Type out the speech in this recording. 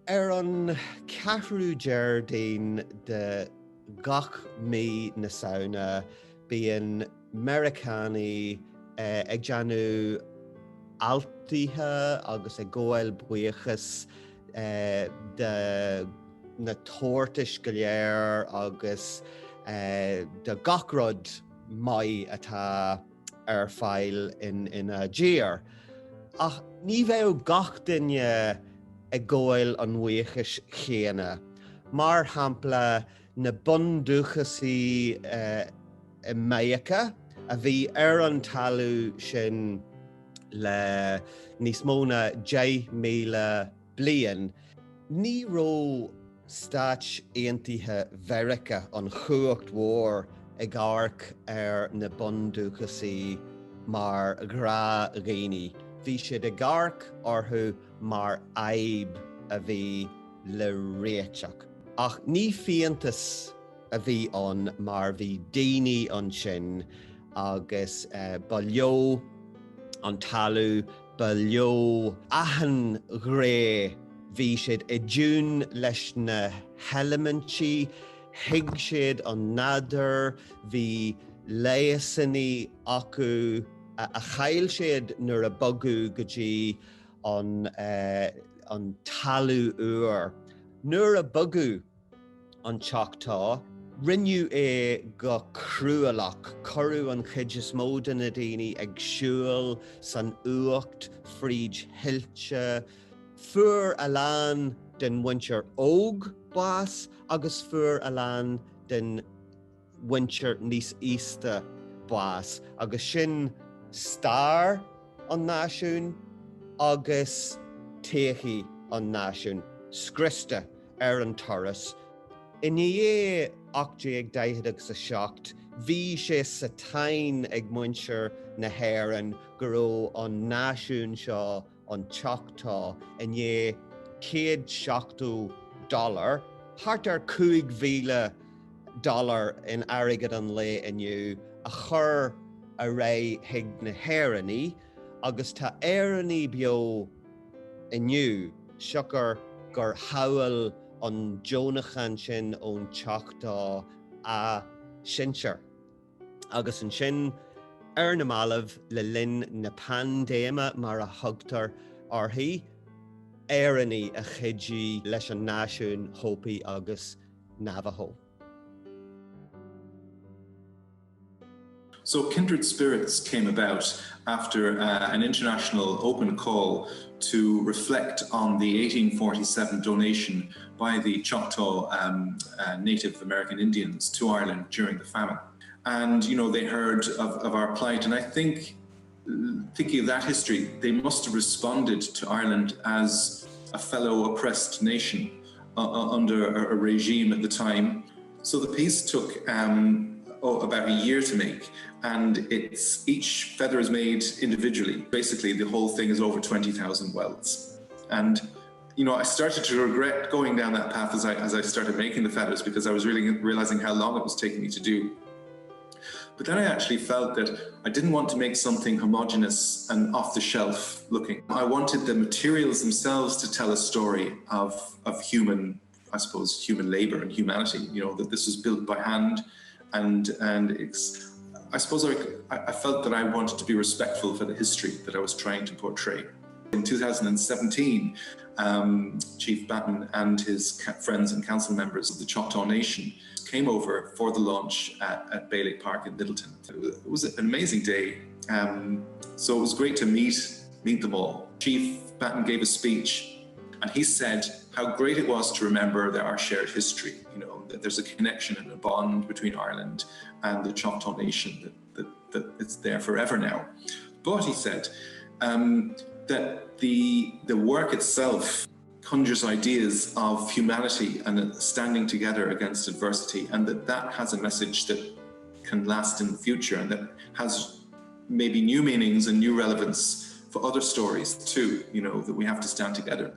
An ceathrú Jardín de gach mí na saona bíon Americani ag deanú altaithe agus ag ggóil buíochas de na tuairteas go léir agus de gachrod mai atá ar fáil ina dír. Ach ní bheadh gach duine ag ggóil an bhuíochas chéana. Mar shampla na bunduchasaí i Meice a bhí ar an talú sin le níos mó na 10,000 bliain. Ní ró stáit aontaithe Mheiriceá an chuacht mhór ag arc ar na bunduchasaí mar ghra dhaoine. Bhí siad ag arc orthu mar aib a bhí le réiteach. Ach ní fiantas a bhí an mar bhí daoine an sin agus ba leo an talú, ba leo ahan ré bhí siad i dún leis na helimentí, hiig siad an nádar, bhí léasanní acu a chail siad nuair a bogu go dtí an talú uair. Nuair a bogu an teachtá, rinneadh é go cruúlach, curú an chuid is mó de na daoine ag siúil san uacht fríd hiilte, fuair a lán den winter óg bás agus fuair a lán den winter níos íste bás, agus sin star an náisiún agus téachí an náisiún, scriste ar an toras. In é 1847 bhí sé sa tain ag muintir na hÉireann go raibh an náisiún seo an teachtá in é $170, thart ar $2,000 in airgid an lé inniu a chur a ré hiag na hÉireannaí, agus tá éireannaí beo inniu seacar gur hail an Jonachan sin ón teachtá a sinsear. Agus an sin ar na malamh le linn na pandéma mar a thugtar orthaí, éireannaí a chuidí leis an náisiún Hopi agus Navajo. So Kindred Spirits came about after an international open call to reflect on the 1847 donation by the Choctaw Native American Indians to Ireland during the famine. And, you know, they heard of our plight. And I think, thinking of that history, they must have responded to Ireland as a fellow oppressed nation under a regime at the time. So the piece took about a year to make, and each feather is made individually. Basically, the whole thing is over 20,000 welts. And you know, I started to regret going down that path as I started making the feathers, because I was really realizing how long it was taking me to do. But then I actually felt that I didn't want to make something homogeneous and off the shelf looking. I wanted the materials themselves to tell a story of human, I suppose, human labor and humanity. You know, that this was built by hand. And I suppose I felt that I wanted to be respectful for the history that I was trying to portray. In 2017, Chief Batten and his friends and council members of the Choctaw Nation came over for the launch at Bay Lake Park in Middleton. It was an amazing day. So it was great to meet them all. Chief Batten gave a speech, and he said how great it was to remember our shared history. You know, that there's a connection and a bond between Ireland and the Choctaw Nation, that it's there forever now. But he said that the work itself conjures ideas of humanity and standing together against adversity, and that has a message that can last in the future, and that has maybe new meanings and new relevance for other stories too, you know, that we have to stand together.